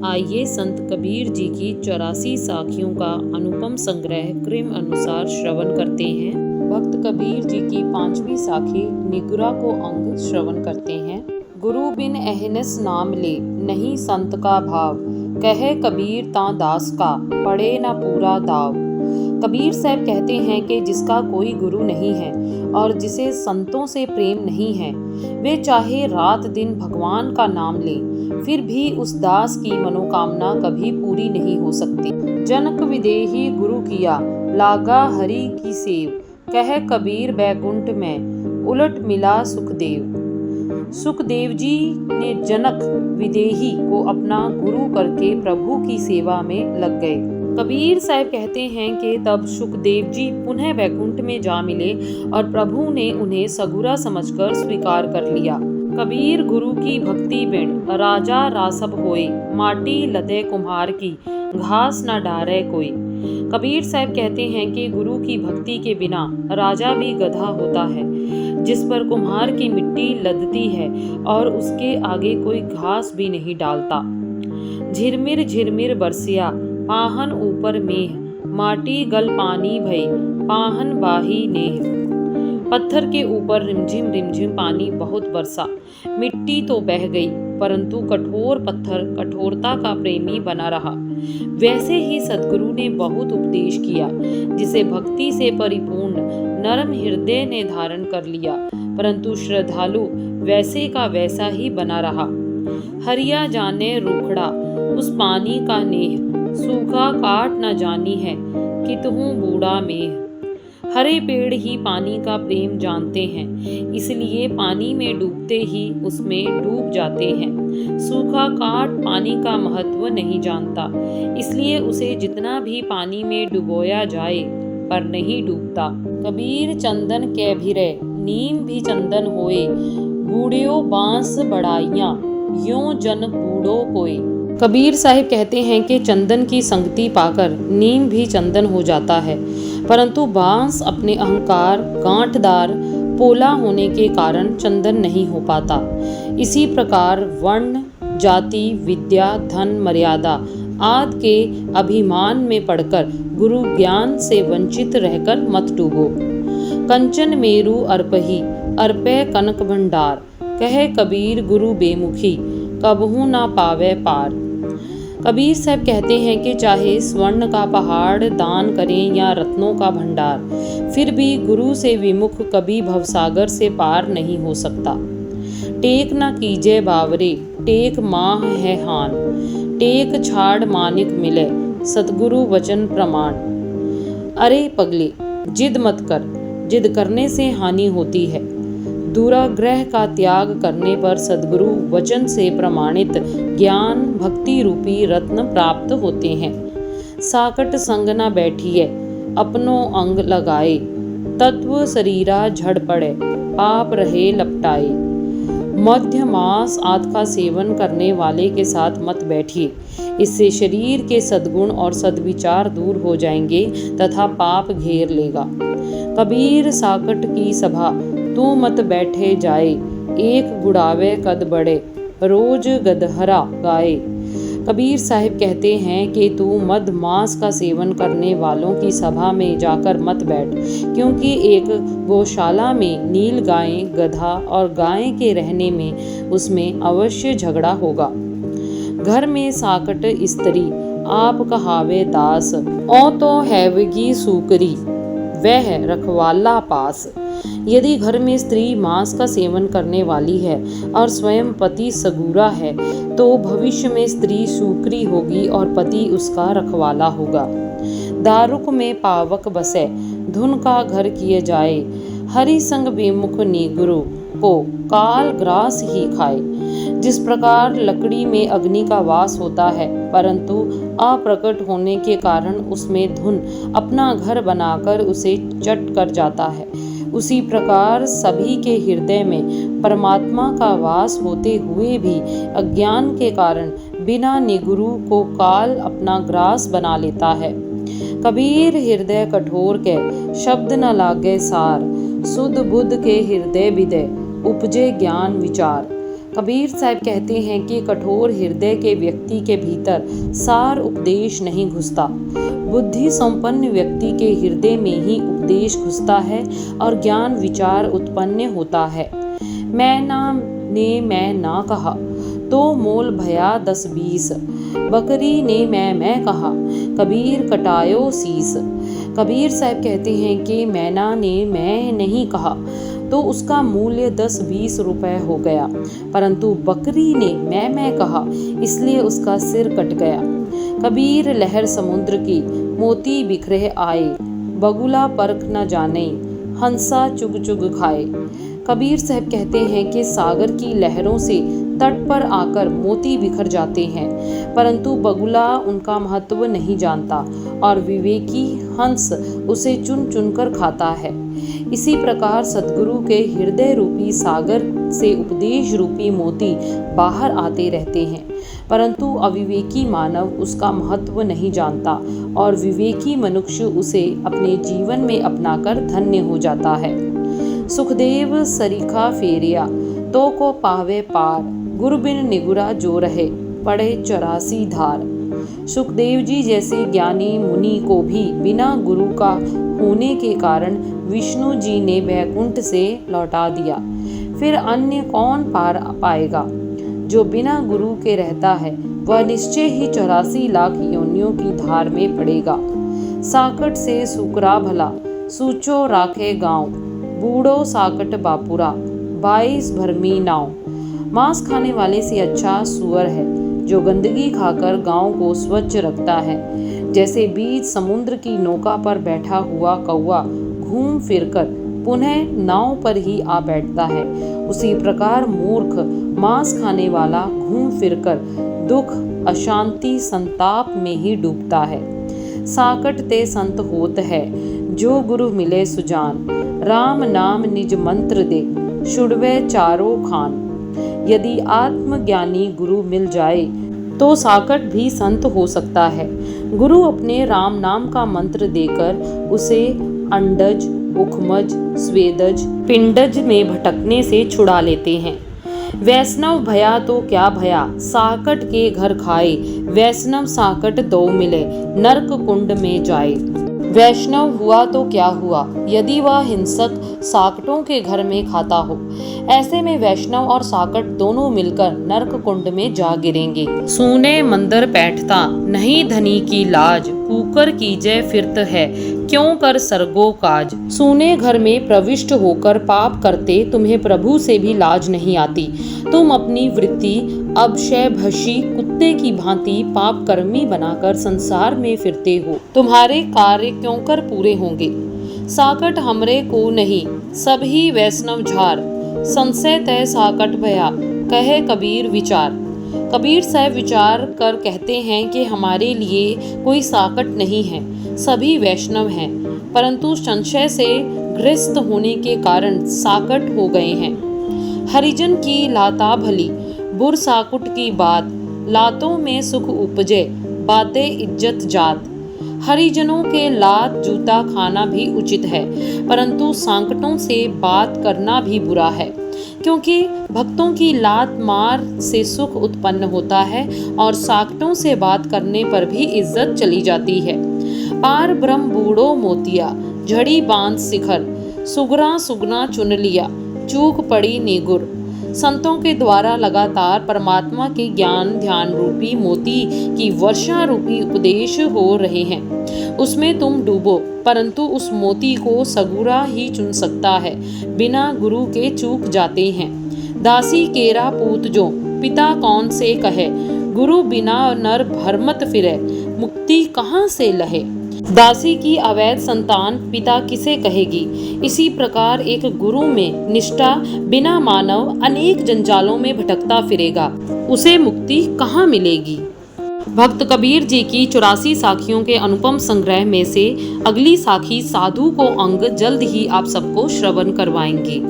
आइए संत कबीर जी की 84 साखियों का अनुपम संग्रह क्रम अनुसार श्रवण करते हैं। भक्त कबीर जी की 5वीं साखी निगुरा को अंग श्रवण करते हैं। गुरु बिन अहनस नाम ले, नहीं संत का भाव, कहे कबीर ता दास का, पड़े ना पूरा दाव। कबीर साहब कहते हैं कि जिसका कोई गुरु नहीं है और जिसे संतों से प्रेम नहीं है, वे चाहे रात दिन भगवान का नाम ले, फिर भी उस दास की मनोकामना कभी पूरी नहीं हो सकती। जनक विदेही गुरु किया, लागा हरि की सेव, कह कबीर बैकुंठ में, उलट मिला सुखदेव। सुखदेव जी ने जनक विदेही को अपना गुरु करके प्रभु की सेवा में लग गए। कबीर साहब कहते हैं कि तब सुखदेव जी पुनः बैकुंठ में जा मिले और प्रभु ने उन्हें सगुरा समझकर स्वीकार कर लिया। कबीर गुरु की भक्ति बिन राजा रासब होए, माटी लदे कुम्हार की, घास न डारे कोई। कबीर साहब कहते हैं कि गुरु की भक्ति के बिना राजा भी गधा होता है, जिस पर कुम्हार की मिट्टी लदती है और उसके आगे कोई घास भी नहीं डालता। झिरमिर झिरमिर बरसिया, पाहन ऊपर मेह, माटी गल पानी भई, पाहन बाही नेह। पत्थर के ऊपर रिमझिम रिमझिम पानी बहुत बरसा, मिट्टी तो बह गई, परंतु कठोर पत्थर कठोरता का प्रेमी बना रहा। वैसे ही सद्गुरु ने बहुत उपदेश किया, जिसे भक्ति से परिपूर्ण नरम हृदय ने धारण कर लिया, परंतु श्रद्धालु वैसे का वैसा ही बना रहा। हरिया जाने रूखड़ा, उस पानी का नेह, सूखा काट न जानी है, कितहूँ बूढ़ा मेह। हरे पेड़ ही पानी का प्रेम जानते हैं, इसलिए पानी में डूबते ही उसमें डूब जाते हैं। सूखा काट पानी का महत्व नहीं जानता, इसलिए उसे जितना भी पानी में डुबोया जाए पर नहीं डूबता। कबीर चंदन कै भिरै, नीम भी चंदन होए, बूढ़ियो बांस बढ़ाइयाँ, यों जन बूढ़ो कोई। कबीर साहिब कहते हैं कि चंदन की संगति पाकर नीम भी चंदन हो जाता है, परंतु बांस अपने अहंकार गांठदार पोला होने के कारण चंदन नहीं हो पाता। इसी प्रकार वर्ण जाति विद्या धन मर्यादा आदि के अभिमान में पड़कर गुरु ज्ञान से वंचित रहकर मत डूबो। कंचन मेरु अर्पही, अर्पे कनक भंडार, कहे कबीर गुरु बेमुखी, कबहू ना पावे पार। कबीर साहब कहते हैं कि चाहे स्वर्ण का पहाड़ दान करें या रत्नों का भंडार, फिर भी गुरु से विमुख कभी भवसागर से पार नहीं हो सकता। टेक न कीजे बावरे, टेक माह है हान, टेक छाड़ मानिक मिले, सतगुरु वचन प्रमाण। अरे पगले, जिद मत कर, जिद करने से हानि होती है। दुराग्रह का त्याग करने पर सद्गुरु वचन से प्रमाणित ज्ञान भक्ति रूपी रत्न प्राप्त होते हैं। साकट संग न बैठिए, अपनों अंग लगाए, तत्व शरीरा झड़ पड़े, पाप रहे लपटाए। मध्य मास आदि का सेवन करने वाले के साथ मत बैठिए, इससे शरीर के सद्गुण और सद्विचार दूर हो जाएंगे तथा पाप घेर लेगा। कबीर साकट की सभा तू मत बैठे जाए, एक गुड़ावे कद बड़े, रोज गदहरा गाए। कबीर साहिब कहते हैं कि तू मद मास का सेवन करने वालों की सभा में जाकर मत बैठ, क्योंकि एक गौशाला में नील गायें गधा और गाय के रहने में उसमें अवश्य झगड़ा होगा। घर में साकट स्त्री, आप कहावे दास, ओ तो हैवगी सूकरी, वह रखवाला पास। यदि घर में स्त्री मांस का सेवन करने वाली है और स्वयं पति सगूरा है, तो भविष्य में स्त्री सूकरी होगी और पति उसका रखवाला होगा। दारुक में पावक बसे, धुन का घर किए जाए, हरि संग बेमुख निगुरु को काल ग्रास ही खाए। जिस प्रकार लकड़ी में अग्नि का वास होता है, परंतु अप्रकट होने के कारण उसमें धुन अपना घर बनाकर उसे चट कर जाता है, उसी प्रकार सभी के हृदय में परमात्मा का वास होते हुए भी अज्ञान के कारण बिना निगुरु को काल अपना ग्रास बना लेता है। कबीर हृदय कठोर के शब्द न लागे सार, सुध बुध के हृदय विदय उपजे ज्ञान विचार। कबीर साहब कहते हैं कि कठोर हृदय के व्यक्ति के भीतर सार उपदेश नहीं घुसता। बुद्धि संपन्न व्यक्ति के हृदय में ही उपदेश घुसता है और ज्ञान विचार उत्पन्न होता है। मैना ने मैं ना कहा तो मोल भया 10-20, बकरी ने मैं कहा, कबीर कटायो सीस। कबीर साहब कहते हैं कि मैना ने मैं नहीं कहा तो उसका मूल्य 10-20 रुपए हो गया, परंतु बकरी ने मैं कहा इसलिए उसका सिर कट गया। कबीर लहर समुद्र की मोती बिखरे आए, बगुला परख न जाने, हंसा चुग चुग खाए। कबीर साहब कहते हैं कि सागर की लहरों से तट पर आकर मोती बिखर जाते हैं, परंतु बगुला उनका महत्व नहीं जानता और विवेकी हंस उसे चुन चुन कर खाता है। इसी प्रकार सद्गुरु के हृदय रूपी सागर से उपदेश रूपी मोती बाहर आते रहते हैं, परंतु अविवेकी मानव उसका महत्व नहीं जानता और विवेकी मनुष्य उसे अपने जीवन में अपनाकर धन्य हो जाता है। सुखदेव सरीखा फेरिया तो को पावे पार, गुरु बिन निगुरा जो रहे पड़े 84 धार। सुखदेव जी जैसे ज्ञानी मुनि को भी बिना गुरु का होने के कारण विष्णु जी ने वैकुंठ से लौटा दिया। फिर अन्य कौन पार पाएगा? जो बिना गुरु के रहता है वह निश्चय ही 84 लाख योनियों की धार में पड़ेगा। साकट से सुकरा भला, सूचो राखे गांव, बूढ़ो साकट बापुरा, 22 भरमी नाव। मांस खाने वाले से अच्छा सुअर है जो गंदगी खाकर गांव को स्वच्छ रखता है। जैसे बीच समुद्र की नौका पर बैठा हुआ कौवा घूम फिरकर पुनः नाव पर ही आ बैठता है, उसी प्रकार मूर्ख मांस खाने वाला घूम फिरकर दुख अशांति संताप में ही डूबता है। साकट ते संत होत है, जो गुरु मिले सुजान, राम नाम निज मंत्र दे, छुड़वे चारों खान। यदि आत्मज्ञानी गुरु मिल जाए तो साकट भी संत हो सकता है। गुरु अपने राम नाम का मंत्र देकर उसे अंडज, उखमज, स्वेदज, पिंडज में भटकने से छुड़ा लेते हैं। वैष्णव भया तो क्या भया, साकट के घर खाए, वैष्णव साकट दो मिले, नरक कुंड में जाए। वैष्णव हुआ तो क्या हुआ यदि वह हिंसक साकटों के घर में खाता हो। ऐसे में वैष्णव और साकट दोनों मिलकर नरक कुंड में जा गिरेंगे। सूने मंदिर बैठता नहीं धनी की लाज, कुकर कीजे फिरत है क्यों कर सरगो काज। सूने घर में प्रविष्ट होकर पाप करते तुम्हें प्रभु से भी लाज नहीं आती। तुम अपनी वृत्ति अबशय भशी कुत्ते की भांति पाप कर्मी बनाकर संसार में फिरते हो। तुम्हारे कार्य क्यों कर पूरे होंगे। साकट हमरे को नहीं, सभी वैष्णव झार, संशय तय साकट भया, कहे कबीर विचार। कबीर साहब विचार कर कहते हैं कि हमारे लिए कोई साकट नहीं है, सभी वैष्णव हैं, परंतु संशय से ग्रस्त होने के कारण साकट हो गए हैं। हरिजन की लाता भली, बुर साकुट की बात, लातों में सुख उपजे, बातें इज्जत जात। हरिजनों के लात जूता खाना भी उचित है, परंतु सांकटों से बात करना भी बुरा है, क्योंकि भक्तों की लात मार से सुख उत्पन्न होता है और साकटों से बात करने पर भी इज्जत चली जाती है। पार ब्रह्म बूढ़ो मोतिया, झड़ी बांध शिखर, सुगरा सुगना चुन लिया, चूक पड़ी निगुर। संतों के द्वारा लगातार परमात्मा के ज्ञान ध्यान रूपी मोती की वर्षा रूपी उपदेश हो रहे हैं, उसमें तुम डूबो, परंतु उस मोती को सगुरा ही चुन सकता है, बिना गुरु के चूक जाते हैं। दासी केरा पूत जो, पिता कौन से कहे, गुरु बिना नर भरमत फिरे, मुक्ति कहाँ से लहे। दासी की अवैध संतान पिता किसे कहेगी। इसी प्रकार एक गुरु में निष्ठा बिना मानव अनेक जंजालों में भटकता फिरेगा, उसे मुक्ति कहाँ मिलेगी। भक्त कबीर जी की 84 साखियों के अनुपम संग्रह में से अगली साखी साधु को अंग जल्द ही आप सबको श्रवण करवाएंगे।